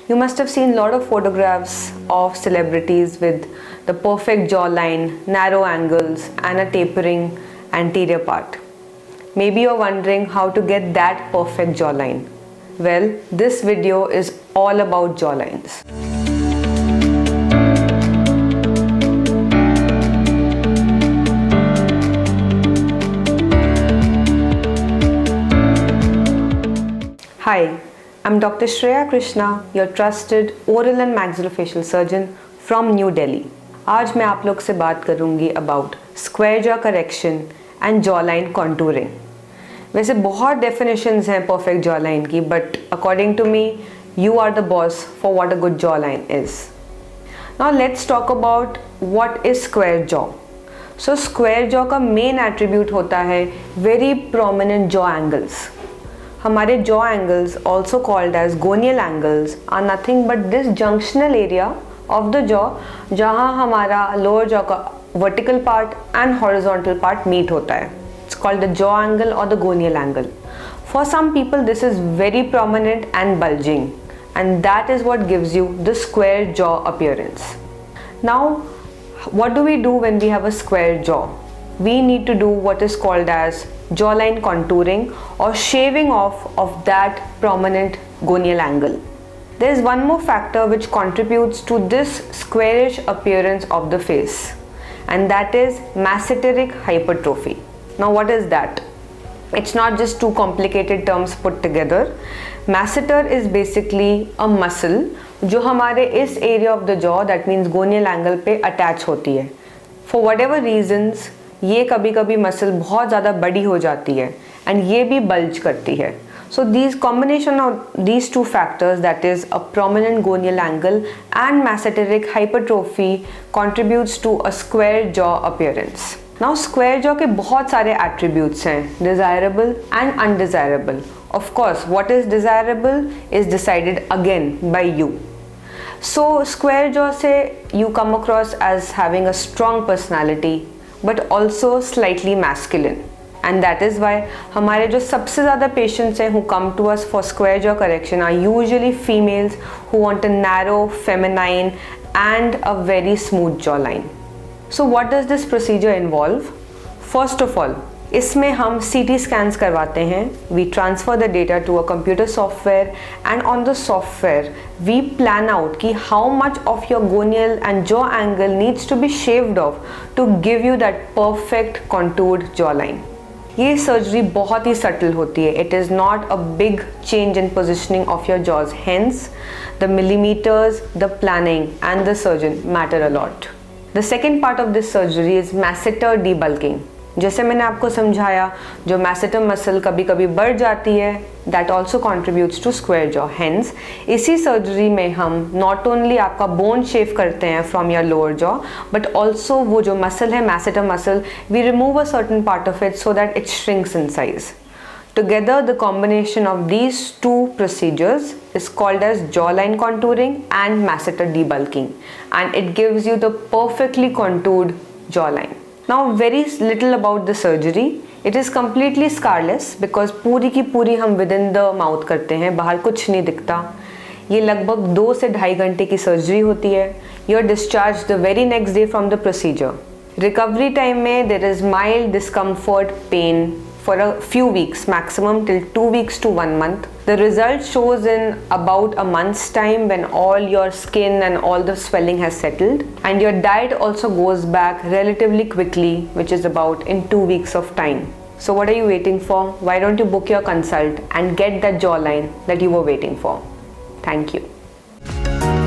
You must have seen a lot of photographs of celebrities with the perfect jawline, narrow angles, and a tapering anterior part. Maybe you're wondering how to get that perfect jawline. Well, this video is all about jawlines. Hi, I'm Dr. Shreya Krishna, your trusted oral and maxillofacial surgeon from New Delhi. आज मैं आप लोग से बात करूँगी about square jaw correction and jawline contouring. वैसे बहुत definitions हैं perfect jawline की, but according to me, you are the boss for what a good jawline is. Now let's talk about what is square jaw. So square jaw का main attribute होता है very prominent jaw angles. हमारे jaw angles, also called as gonial angles, are nothing but this junctional area of the jaw जहाँ हमारा lower jaw का vertical part and horizontal part meet होता है. It's called the jaw angle or the gonial angle. For some people this is very prominent and bulging, and that is what gives you the square jaw appearance. Now what do we do when we have a square jaw? We need to do what is called as jawline contouring or shaving off of that prominent gonial angle. There is one more factor which contributes to this squarish appearance of the face, and that is masseteric hypertrophy. Now what is that? It's not just two complicated terms put together. Masseter is basically a muscle जो हमारे इस area of the jaw, that means gonial angle पे attach होती है. For whatever reasons ये कभी कभी muscle बहुत ज़्यादा बड़ी हो जाती है एंड ये भी बल्ज करती है. So these combination of these two factors, that is a prominent gonial angle and masseteric hypertrophy, contributes to a square jaw appearance. Now square jaw के बहुत सारे एट्रीब्यूट्स हैं, desirable and undesirable. Of course what is desirable is decided again by you. So square jaw से you come across as having a strong personality but also slightly masculine, and that is why हमारे जो सबसे ज़्यादा patients हैं who come to us for square jaw correction are usually females who want a narrow, feminine and a very smooth jawline. So what does this procedure involve? First of all, इसमें हम CT scans करवाते हैं. We transfer the data to a computer software, and on the software we plan out कि how much of your gonial and jaw angle needs to be shaved off to give you that perfect contoured jawline. ये surgery बहुत ही subtle होती है. It is not a big change in positioning of your jaws. Hence, the millimeters, the planning and the surgeon matter a lot. The second part of this surgery is masseter debulking. जैसे मैंने आपको समझाया, जो masseter muscle कभी कभी बढ़ जाती है, that also contributes to square jaw. Hence इसी सर्जरी में हम नॉट ओनली आपका बोन शेव करते हैं from your lower jaw, but also वो जो मसल है masseter muscle, we remove a certain part of it so that it shrinks in size. Together, the combination of these two procedures is called as jawline contouring and masseter debulking, and it gives you the perfectly contoured jawline. Now very little about the surgery. It is completely scarless because पूरी की पूरी हम within the mouth करते हैं, बाहर कुछ नहीं दिखता. ये लगभग 2 से 2.5 घंटे की सर्जरी होती है. You are discharged the very next day from the procedure. Recovery time में there is mild discomfort, pain for a few weeks, maximum till 2 weeks to 1 month. The result shows in about a month's time when all your skin and all the swelling has settled, and your diet also goes back relatively quickly, which is about in 2 weeks of time. So what are you waiting for? Why don't you book your consult and get that jawline that you were waiting for? Thank you.